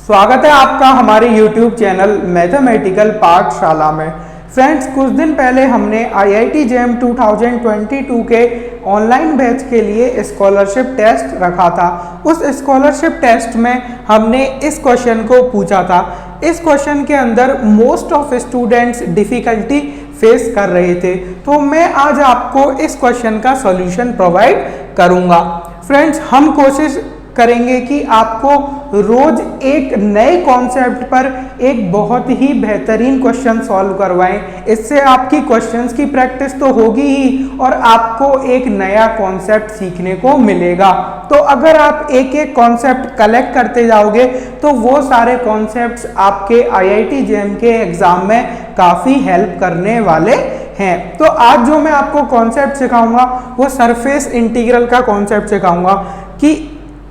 स्वागत है आपका हमारे YouTube चैनल मैथमेटिकल पाठशाला में। फ्रेंड्स, कुछ दिन पहले हमने IIT JEM 2022 के ऑनलाइन बैच के लिए स्कॉलरशिप टेस्ट रखा था। उस स्कॉलरशिप टेस्ट में हमने इस क्वेश्चन को पूछा था। इस क्वेश्चन के अंदर most of students difficulty face कर रहे थे, तो मैं आज आपको इस क्वेश्चन का सॉल्यूशन प्रोवाइड करूँगा। फ्रेंड्स, हम कोशिश करेंगे कि आपको रोज एक नए कॉन्सेप्ट पर एक बहुत ही बेहतरीन क्वेश्चन सॉल्व करवाएं। इससे आपकी क्वेश्चंस की प्रैक्टिस तो होगी ही और आपको एक नया कॉन्सेप्ट सीखने को मिलेगा। तो अगर आप एक एक कॉन्सेप्ट कलेक्ट करते जाओगे तो वो सारे कॉन्सेप्ट्स आपके IIT JEM के एग्जाम में काफ़ी हेल्प करने वाले हैं। तो आज जो मैं आपको कॉन्सेप्ट सिखाऊंगा वो सरफेस इंटीग्रल का कॉन्सेप्ट सिखाऊंगा कि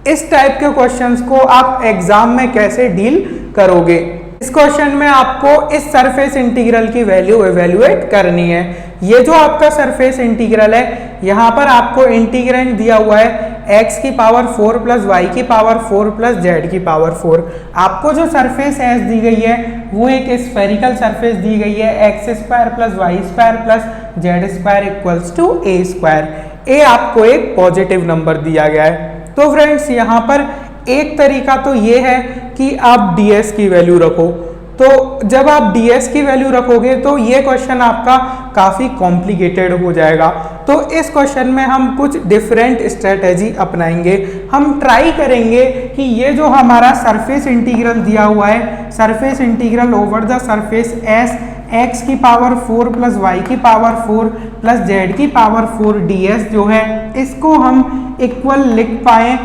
इस टाइप के क्वेश्चंस को आप एग्जाम में कैसे डील करोगे। इस क्वेश्चन में आपको इस सरफेस इंटीग्रल की वैल्यू एवेल्युएट करनी है। ये जो आपका सरफेस इंटीग्रल है, यहाँ पर आपको इंटीग्रेंड दिया हुआ है x की पावर 4 प्लस वाई की पावर 4 प्लस जेड की पावर 4। आपको जो सरफेस S दी गई है वो एक स्फेरिकल सरफेस दी गई है, x square plus y square plus z square equals to a square. A आपको एक पॉजिटिव नंबर दिया गया है। तो फ्रेंड्स, यहाँ पर एक तरीका तो ये है कि आप ds की वैल्यू रखो। तो जब आप ds की वैल्यू रखोगे तो ये क्वेश्चन आपका काफ़ी कॉम्प्लिकेटेड हो जाएगा। तो इस क्वेश्चन में हम कुछ डिफरेंट स्ट्रेटेजी अपनाएंगे। हम ट्राई करेंगे कि ये जो हमारा सरफेस इंटीग्रल दिया हुआ है, surface integral over the surface S x की पावर 4 प्लस वाई की पावर 4 प्लस जेड की पावर 4 ds जो है, इसको हम इक्वल लिख पाए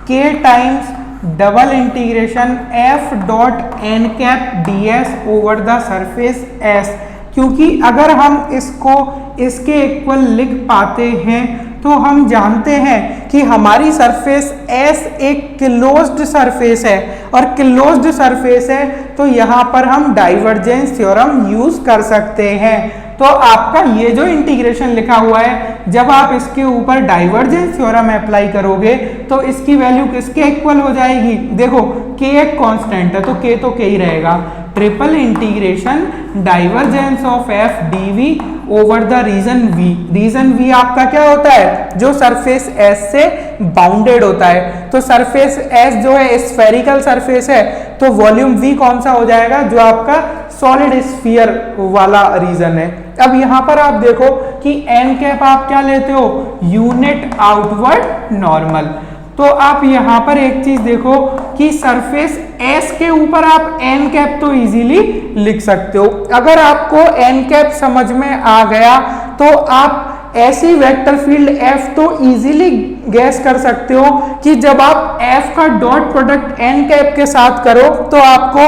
k times double integration f dot n cap ds over the surface S। क्योंकि अगर हम इसको इसके इक्वल लिख पाते हैं तो हम जानते हैं कि हमारी सरफेस S एक क्लोज्ड सरफेस है, और क्लोज्ड सरफेस है तो यहाँ पर हम डाइवर्जेंस थ्योरम यूज कर सकते हैं। तो आपका ये जो इंटीग्रेशन लिखा हुआ है, जब आप इसके ऊपर डाइवर्जेंस थ्योरम अप्लाई करोगे तो इसकी वैल्यू किसके इक्वल हो जाएगी? देखो, k एक कांस्टेंट है तो k तो k ही रहेगा। Triple integration divergence of f dv over the region v। Region v आपका क्या होता है? जो सरफेस S से बाउंडेड होता है। तो सरफेस S जो है स्फेरिकल सरफेस है, तो वॉल्यूम v कौन सा हो जाएगा? जो आपका सॉलिड स्फीयर वाला रीजन है। अब यहाँ पर आप देखो कि n कैप आप क्या लेते हो? Unit outward normal. तो आप यहाँ पर एक चीज देखो कि सरफेस S के ऊपर आप n कैप तो इजीली लिख सकते हो। अगर आपको n कैप समझ में आ गया तो आप ऐसी वेक्टर फील्ड F तो इजीली गैस कर सकते हो कि जब आप F का डॉट प्रोडक्ट n कैप के साथ करो तो आपको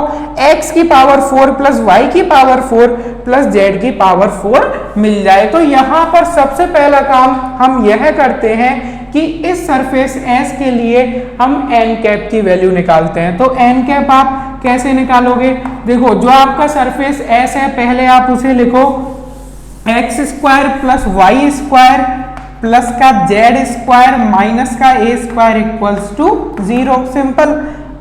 x की पावर 4 प्लस वाई की पावर 4 प्लस जेड की पावर 4 मिल जाए। तो यहाँ पर सबसे पहला काम हम यह करते हैं कि इस सरफेस S के लिए हम n कैप की वैल्यू निकालते हैं। तो n कैप आप कैसे निकालोगे? देखो, जो आपका सरफेस S है, पहले आप उसे लिखो x square plus y square plus का जेड स्क्वायर माइनस का a square equals to 0। Simple.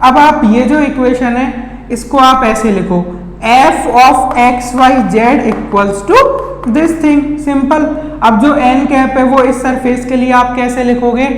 अब आप ये जो इक्वेशन है इसको आप ऐसे लिखो, f of x y z equals to this thing. Simple. अब जो n कैप है वो इस सरफेस के लिए आप कैसे लिखोगे?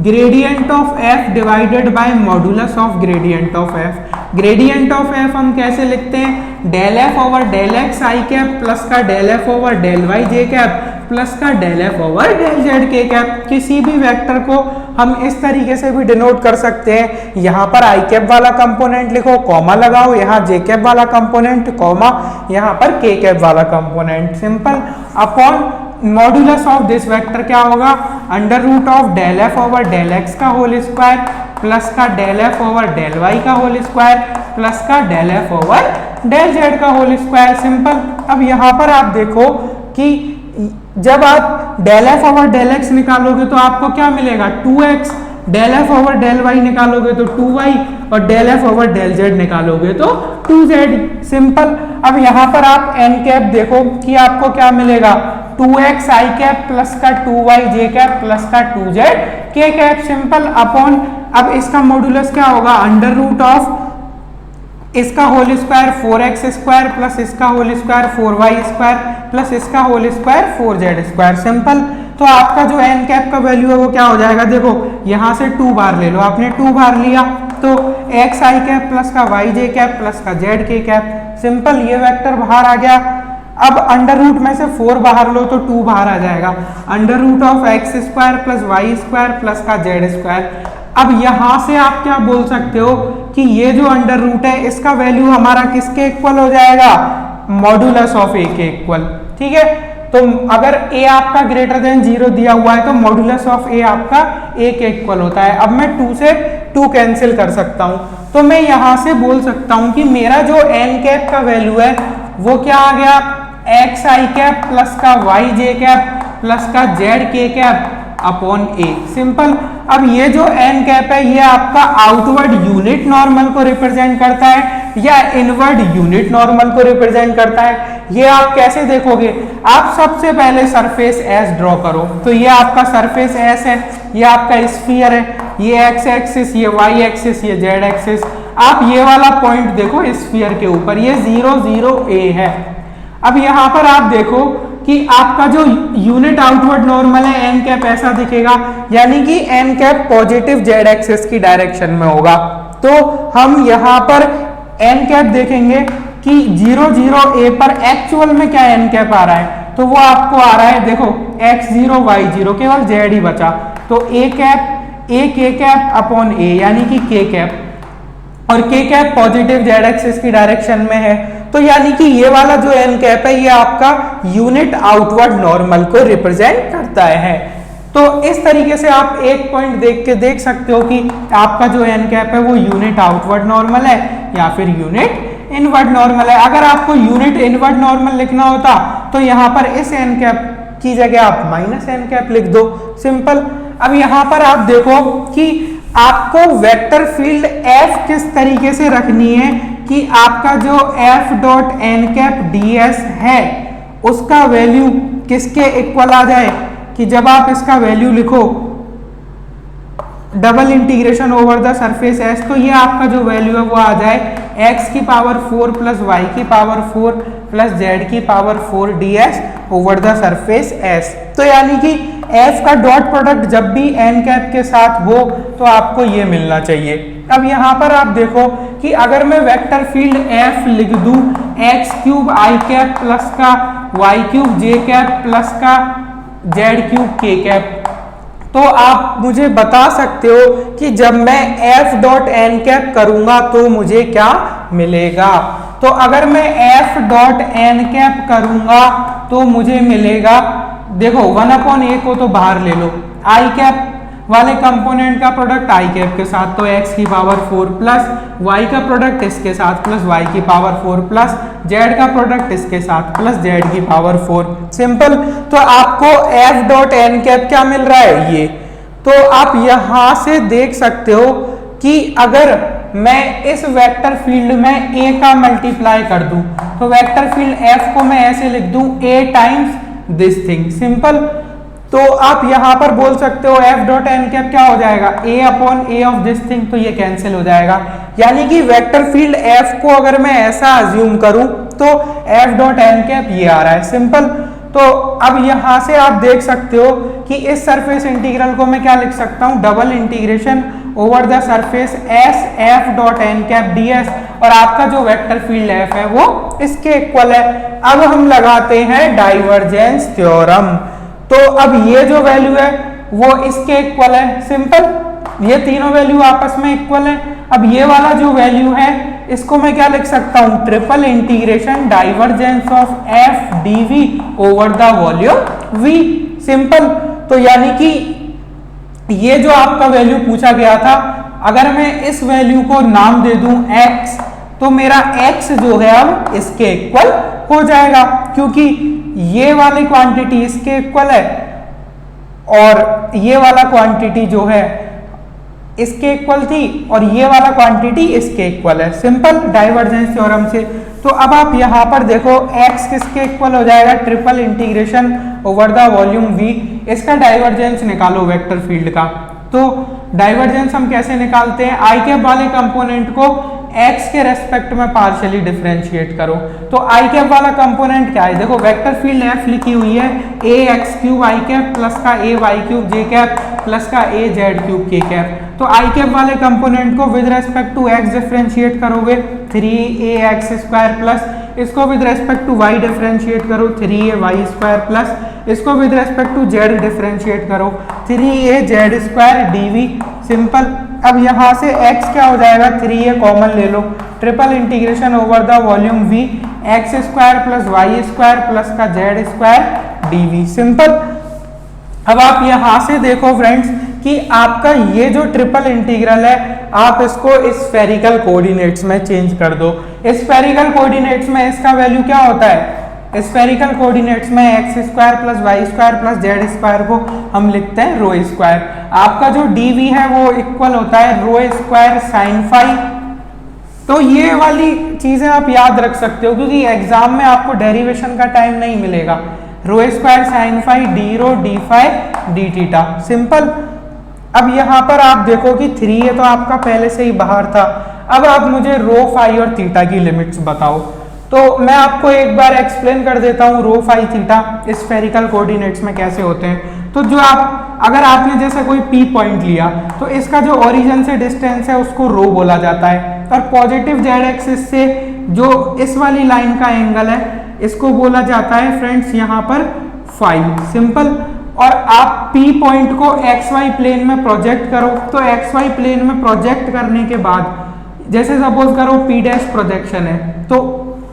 Gradient of f divided by modulus of gradient of f। Gradient of f हम कैसे लिखते हैं? Del f over del x i cap plus का del f over del y j cap plus का del f over del z k cap. किसी भी vector को हम इस तरीके से भी डिनोट कर सकते हैं। यहाँ पर आई कैप वाला कंपोनेंट लिखो, कॉमा लगाओ, यहाँ j कैप वाला कंपोनेंट, कॉमा, यहाँ पर k कैप वाला component. Simple. Upon modulus of this vector क्या होगा? Under root of del f over del x का होल स्क्वायर प्लस का del f over del y का होल स्क्वायर प्लस का del f over del z का whole square. Simple. अब यहाँ पर आप देखो कि जब आप del f over del x निकालोगे तो आपको क्या मिलेगा? 2x। Del f over del y निकालोगे तो 2y, और del f over del z निकालोगे तो 2z। सिंपल। अब यहाँ पर आप n कैप देखो कि आपको क्या मिलेगा? 2x आई कैप प्लस का 2y j कैप प्लस का 2z k cap. Simple. Upon, अब इसका मॉडुलस क्या होगा? अंडर रूट ऑफ इसका whole square 4x square plus इसका whole square 4y square plus इसका whole square 4z square. Simple. तो आपका जो एन कैप का वैल्यू है वो क्या हो जाएगा, देखो यहाँ से 2 बार ले लो, आपने 2 बार लिया तो एक्स आई कैप प्लस का वाई जे कैप प्लस का जेड के कैप। सिंपल, ये वेक्टर बाहर आ गया। अब अंडर रूट में से 4 बाहर लो तो 2 बाहर आ जाएगा। Under root of x square plus y square plus का जेड स्क्वायर। अब यहां से आप क्या बोल सकते हो कि ये जो अंडर रूट है इसका वैल्यू हमारा किसके इक्वल हो जाएगा, मॉड्यूलस ऑफ ए के इक्वल। ठीक है, तो अगर a आपका ग्रेटर देन 0 दिया हुआ है तो मॉड्यूलस ऑफ a आपका a के इक्वल होता है। अब मैं 2 से 2 कैंसिल कर सकता हूं, तो मैं यहां से बोल सकता हूं कि मेरा जो n कैप का वैल्यू है वो क्या आ गया, एक्स आई कैप प्लस का वाई जे कैप प्लस का जेड के कैप अपॉन ए। सिंपल। अब ये जो एन कैप है ये आपका आउटवर्ड यूनिट नॉर्मल को रिप्रेजेंट करता है या इनवर्ड यूनिट नॉर्मल को रिप्रेजेंट करता है, ये आप कैसे देखोगे। आप सबसे पहले सरफेस एस ड्रॉ करो, तो ये आपका सरफेस एस है, ये आपका स्फीयर है, ये एक्स एक्सिस, ये वाई एक्सिस, ये जेड एक्सिस। आप ये वाला पॉइंट देखो स्फीयर के ऊपर, ये 0 0 ए है। अब यहां पर आप देखो कि आपका जो यूनिट आउटवर्ड नॉर्मल है एन कैप ऐसा दिखेगा, यानी कि n cap positive z axis की डायरेक्शन में होगा। तो हम यहां पर एन कैप देखेंगे कि 0 0 ए पर एक्चुअल में क्या एन कैप आ रहा है, तो वो आपको आ रहा है, देखो x0 y0 केवल जेड ही बचा, तो ए कैप ए के कैप अपॉन ए यानी कि के कैप, और के कैप पॉजिटिव जेड एक्सिस की डायरेक्शन में है। तो यानी कि ये वाला जो एन कैप है ये आपका यूनिट आउटवर्ड नॉर्मल को रिप्रेजेंट करता है। तो इस तरीके से आप एक पॉइंट देख के देख सकते हो कि आपका जो एन कैप है वो यूनिट आउटवर्ड नॉर्मल है या फिर यूनिट इनवर्ड नॉर्मल है। अगर आपको यूनिट इनवर्ड नॉर्मल लिखना होता तो यहाँ पर इस एन कैप की जगह आप माइनस एन कैप लिख दो। सिंपल। अब यहाँ पर आप देखो कि आपको वेक्टर फील्ड एफ किस तरीके से रखनी है कि आपका जो f dot n cap d s है उसका वैल्यू किसके इक्वल आ जाए, कि जब आप इसका वैल्यू लिखो double integration over the surface S, तो ये आपका जो वैल्यू है वो आ जाए x की पावर 4 प्लस वाई की पावर 4 प्लस जेड की power 4 ds over the surface s। तो यानी कि f का डॉट प्रोडक्ट जब भी n कैप के साथ हो तो आपको ये मिलना चाहिए। अब यहाँ पर आप देखो कि अगर मैं वेक्टर फील्ड f लिख दूं x cube i cap plus का Y cube j cap plus का जेड क्यूब के कैप, तो आप मुझे बता सकते हो कि जब मैं f डॉट एन कैप करूंगा तो मुझे क्या मिलेगा। तो अगर मैं f डॉट एन कैप करूंगा तो मुझे मिलेगा, देखो 1/a को तो बाहर ले लो, आई कैप वाले कंपोनेंट का प्रोडक्ट आई कैप के साथ तो x की पावर 4 प्लस y का प्रोडक्ट इसके साथ प्लस y की पावर 4 प्लस z का प्रोडक्ट इसके साथ प्लस z की पावर 4। सिंपल। तो आपको f डॉट एन कैप क्या मिल रहा है ये, तो आप यहां से देख सकते हो कि अगर मैं इस वेक्टर फील्ड में a का मल्टीप्लाई कर दूं तो वेक्टर फील्ड f को मैं ऐसे लिख दूं a times this thing. Simple. तो आप यहां पर बोल सकते हो f डॉट एन कैप क्या हो जाएगा, a upon a of this thing, तो ये कैंसिल हो जाएगा। यानी कि वेक्टर फील्ड f को अगर मैं ऐसा अज्यूम करूं तो f डॉट एन कैप ये आ रहा है। सिंपल। तो अब यहां से आप देख सकते हो कि इस सरफेस इंटीग्रल को मैं क्या लिख सकता हूं, double integration over the surface S f dot n cap d s, और आपका जो वेक्टर फील्ड एफ है वो इसके इक्वल है। अब हम लगाते हैं डाइवर्जेंस थ्योरम, तो अब ये जो वैल्यू है वो इसके इक्वल है। सिंपल। ये तीनों वैल्यू आपस में इक्वल है। अब ये वाला जो वैल्यू है इसको मैं क्या लिख सकता हूं, triple integration divergence of f dv over the volume V. Simple. तो यानी कि ये जो आपका वैल्यू पूछा गया था, अगर मैं इस वैल्यू को नाम दे दूं x, तो मेरा x जो है अब इसके इक्वल हो जाएगा, क्योंकि ये वाली क्वांटिटी इसके इक्वल है और ये वाला क्वांटिटी जो है इसके इक्वल थी और ये वाला क्वांटिटी इसके इक्वल है। सिंपल। डाइवर्जेंस थ्योरम से। तो अब आप यहां पर देखो x किसके इक्वल हो जाएगा, triple integration over the volume v। इसका डाइवर्जेंस निकालो वेक्टर फील्ड का। तो डाइवर्जेंस हम कैसे निकालते हैं, आई कैप वाले कंपोनेंट को एक्स के रेस्पेक्ट में पार्शियली डिफरेंशिएट करो। तो आई कैप वाला कंपोनेंट क्या है, देखो वेक्टर फील्ड एफ लिखी हुई है, a x cube i cap plus का a y cube j cap plus का a z cube k cap. तो आई कैप वाले कंपोनेंट को with respect to x differentiate करोगे 3ax² प्लस इसको with respect to y differentiate करो 3ay² plus इसको with respect to z differentiate करो 3az² dv। Simple. अब यहाँ से x क्या हो जाएगा, 3a कॉमन ले लो, triple integration over the volume v x² plus y² plus का z² dv। सिंपल। अब आप यहाँ से देखो फ्रेंड्स कि आपका ये जो ट्रिपल इंटीग्रल है आप इसको स्फेरिकल कोऑर्डिनेट्स में चेंज कर दो। स्फेरिकल कोऑर्डिनेट्स में इसका वैल्यू क्या होता है, स्फेरिकल कोऑर्डिनेट्स में x² plus y² plus z² को हम लिखते हैं रो स्क्वायर। आपका जो dv है वो इक्वल होता है रो स्क्वायर साइन फाई। तो ये वाली चीजें आप याद रख सकते हो क्योंकि एग्जाम में आपको डेरिवेशन का टाइम नहीं मिलेगा। Rho square sine phi d rho d phi d theta. Simple. अब यहाँ पर आप देखो कि 3a तो आपका पहले से ही बाहर था। अब आप मुझे रो फाई और थीटा की लिमिट्स बताओ। तो मैं आपको एक बार एक्सप्लेन कर देता हूँ रो फाई थीटा स्फेरिकल कोऑर्डिनेट्स में कैसे होते हैं। तो जो आप अगर आपने जैसे कोई P पॉइंट लिया तो इसका जो ओरिजिन से डिस्टेंस है उसको रो बोला जाता है और पॉजिटिव जेड एक्सिस से जो इस वाली लाइन का एंगल है इसको बोला जाता है फ्रेंड्स यहाँ पर फाई। सिंपल। और आप P पॉइंट को XY प्लेन में प्रोजेक्ट करो तो XY प्लेन में प्रोजेक्ट करने के बाद जैसे सपोज करो P डैश प्रोजेक्शन है तो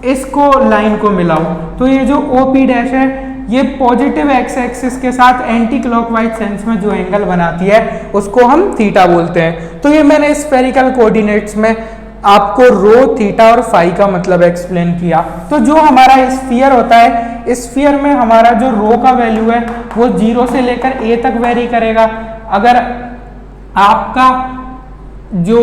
इसको लाइन को मिलाओ तो ये जो OP डैश है ये पॉजिटिव एक्स एक्सिस के साथ एंटी क्लॉकवाइज सेंस में जो एंगल बनाती है उसको हम थीटा बोलते हैं। तो ये मैंने स्फेरिकल कोऑर्डिनेट्स में आपको रो थीटा और फाई का मतलब एक्सप्लेन किया। तो जो हमारा स्फीयर होता है स्फीयर में हमारा जो रो का वैल्यू है वो 0 से लेकर a तक वेरी करेगा। अगर आपका जो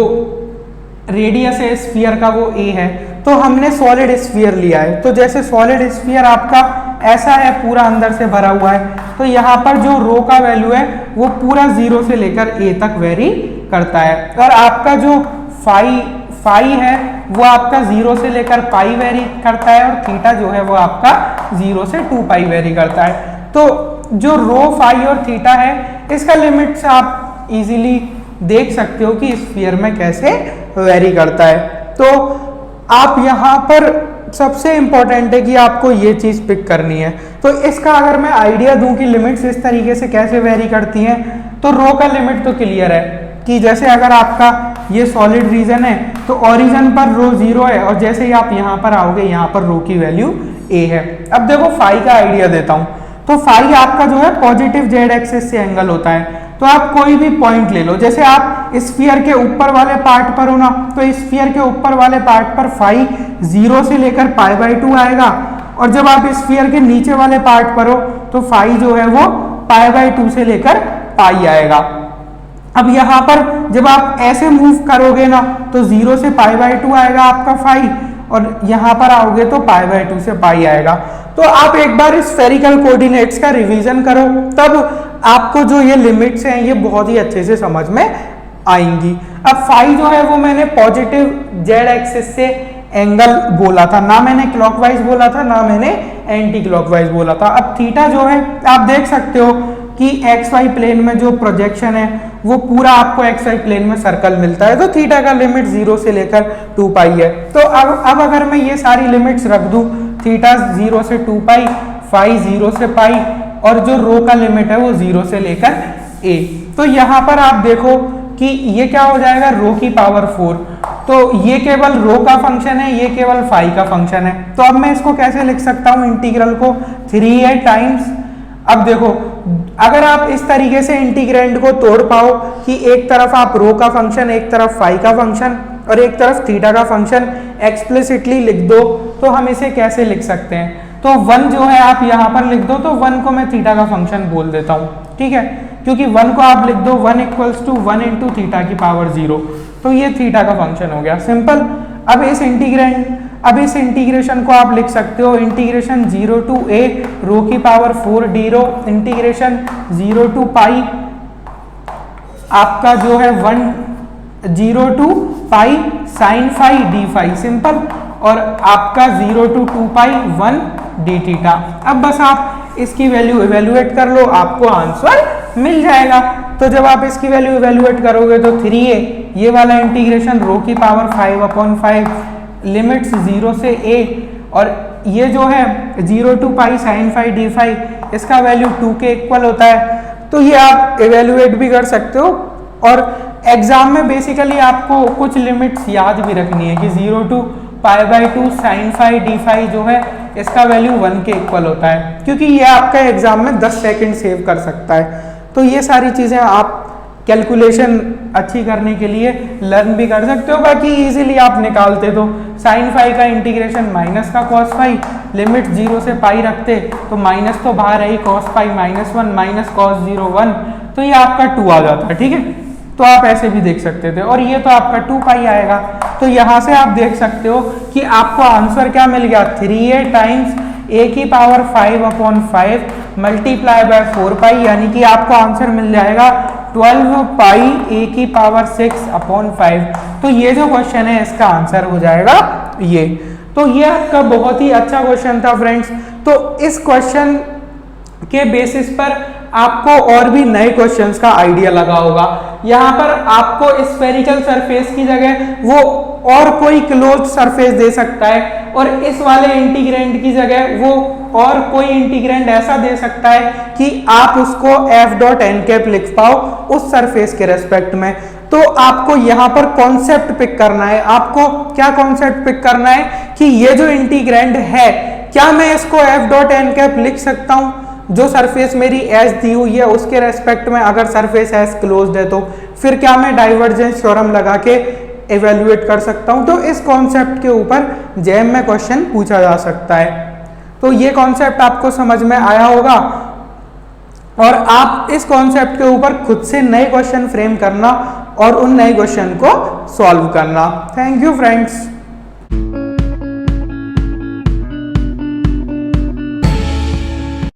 रेडियस है स्फीयर का वो a है तो हमने सॉलिड स्फीयर लिया है। तो जैसे सॉलिड स्फीयर आपका ऐसा है पूरा अंदर से भरा हुआ है तो यहाँ पर जो रो का वैल्यू है वो पूरा 0 से लेकर a तक वेरी करता है। और आपका जो फाई है वो आपका 0 से लेकर पाई वेरी करता है और थीटा जो है वो आपका 0 से 2 पाई वेरी करता है। तो जो रो फाई और थीटा है इसका लिमिट्स आप इजीली देख सकते हो कि स्फीयर में कैसे वेरी करता है। तो आप यहाँ पर सबसे इंपॉर्टेंट है कि आपको ये चीज पिक करनी है। तो इसका अगर मैं आइडिया दूं कि लिमिट्स इस तरीके से कैसे वेरी करती हैं तो रो का लिमिट तो क्लियर है कि जैसे अगर आपका ये सॉलिड रीजन है तो ओरिजिन पर रो 0 है और जैसे ही आप यहाँ पर आओगे यहाँ पर रो की वैल्यू a है। अब देखो फाई का आइडिया देता हूँ। तो फाई आपका जो है पॉजिटिव जेड एक्सिस से एंगल होता है। तो आप कोई भी पॉइंट ले लो, जैसे आप स्फीयर के ऊपर वाले पार्ट पर हो ना तो स्फीयर के ऊपर वाले पार्ट पर फाई 0 से लेकर π/2 आएगा और जब आप स्फीयर के नीचे वाले पार्ट पर हो तो फाई जो है वो π/2 से लेकर पाई आएगा। अब यहाँ पर जब आप ऐसे मूव करोगे ना तो 0 से π/2 आएगा आपका फाई और यहाँ पर आओगे तो π/2 से पाई आएगा। तो आप एक बार स्फेरिकल कोऑर्डिनेट्स का रिवीजन करो तब आपको जो ये लिमिट्स हैं ये बहुत ही अच्छे से समझ में आएंगी। अब फाई जो है वो मैंने पॉजिटिव जेड एक्सिस से एंगल बोला था, ना मैंने क्लॉकवाइज बोला था ना मैंने एंटी क्लॉकवाइज बोला था। अब थीटा जो है आप देख सकते हो कि एक्स वाई प्लेन में जो प्रोजेक्शन है वो पूरा आपको एक्स वाई प्लेन में सर्कल मिलता है। तो थीटा का लिमिट 0 से लेकर 2 पाई है। तो अब अगर मैं ये सारी लिमिट्स रख दूं, थीटा 0 से 2 पाई, फाई 0 से पाई और जो रो का लिमिट है वो 0 से लेकर a। तो यहाँ पर आप देखो कि ये क्या हो जाएगा, रो की पावर 4। तो ये केवल रो का फंक्शन है, ये केवल फाई का फंक्शन है। तो अब मैं इसको कैसे लिख सकता हूँ इंटीग्रल को, 3a टाइम्स। अब देखो अगर आप इस तरीके से इंटीग्रेंड को तोड़ पाओ कि एक तरफ आप रो का फंक्शन, एक तरफ फाई का फंक्शन और एक तरफ थीटा का फंक्शन एक्सप्लिसिटली लिख दो तो हम इसे कैसे लिख सकते हैं। तो 1 जो है आप यहाँ पर लिख दो तो 1 को मैं थीटा का फंक्शन बोल देता हूँ, ठीक है, क्योंकि 1 को आप लिख दो 1 इक्वल्स टू 1 इंटू थीटा की पावर 0। तो ये थीटा का फंक्शन हो गया, सिंपल। अब इस इंटीग्रेशन को आप लिख सकते हो इंटीग्रेशन 0 टू a रो की power 4 d rho integration 0 to pi आपका जो है 0 to pi sine phi d phi, simple, और आपका 0 to 2 पाई 1 डी थीटा। अब बस आप इसकी वैल्यू इवेल्युएट कर लो, आपको आंसर मिल जाएगा। तो जब आप इसकी वैल्यू इवेल्युएट करोगे तो 3a, ये वाला इंटीग्रेशन रो की पावर 5/5 लिमिट्स 0 से a, और ये जो है 0 to pi sine phi d phi, इसका वैल्यू 2 के इक्वल होता है। तो ये आप इवेल्युएट भी कर सकते हो, और एग्जाम में बेसिकली आपको कुछ लिमिट्स याद भी रखनी है कि 0 to π/2 sine phi d phi जो है इसका वैल्यू 1 के इक्वल होता है, क्योंकि ये आपका एग्जाम में 10 सेकंड सेव कर सकता है। तो ये सारी चीज़ें आप कैलकुलेशन अच्छी करने के लिए लर्न भी कर सकते हो। बाकी इजीली आप निकालते तो साइन फाई का इंटीग्रेशन माइनस का कॉस फाई, लिमिट 0 से पाई रखते तो माइनस तो बाहर है ही, कॉस पाई -1 माइनस कॉस 0 1, तो ये आपका 2 आ जाता है। ठीक है, तो आप ऐसे भी देख सकते थे, और ये तो आपका 2 पाई आएगा। तो यहाँ से आप देख सकते हो कि आपको आंसर क्या मिल गया, 3a टाइम्स a की पावर 5/5 मल्टीप्लाई बाय 4 पाई, यानी कि आपको आंसर मिल जाएगा 12 पाई a की पावर 6/5। तो ये जो क्वेश्चन है इसका आंसर हो जाएगा ये। तो ये आपका बहुत ही अच्छा क्वेश्चन था फ्रेंड्स। तो इस क्वेश्चन के बेसिस पर आपको और भी नए क्वेश्चंस का आइडिया लगा होगा। यहाँ पर आपको स्फेरिकल सरफेस की जगह वो और कोई क्लोज्ड सरफेस दे सकता है, और इस वाले इंटीग्रेंड की जगह वो और कोई इंटीग्रेंड ऐसा दे सकता है कि आप उसको f डॉट एन कैप लिख पाओ उस सरफेस के रेस्पेक्ट में। तो आपको यहाँ पर कॉन्सेप्ट पिक करना है। आपको क्या कॉन्सेप्ट पिक करना है कि ये जो इंटीग्रेंड है, क्या मैं इसको f डॉट एन कैप लिख सकता हूँ, जो सरफेस मेरी एस दी हुई है उसके रेस्पेक्ट में, अगर सरफेस एस क्लोज्ड है तो फिर क्या मैं डाइवर्जेंस थ्योरम लगा के इवेल्युएट कर सकता हूं। तो इस कॉन्सेप्ट के ऊपर जेएम में क्वेश्चन पूछा जा सकता है। तो ये कॉन्सेप्ट आपको समझ में आया होगा, और आप इस कॉन्सेप्ट के ऊपर खुद से नए क्वेश्चन फ्रेम करना और उन नए क्वेश्चन को सॉल्व करना। Thank you friends.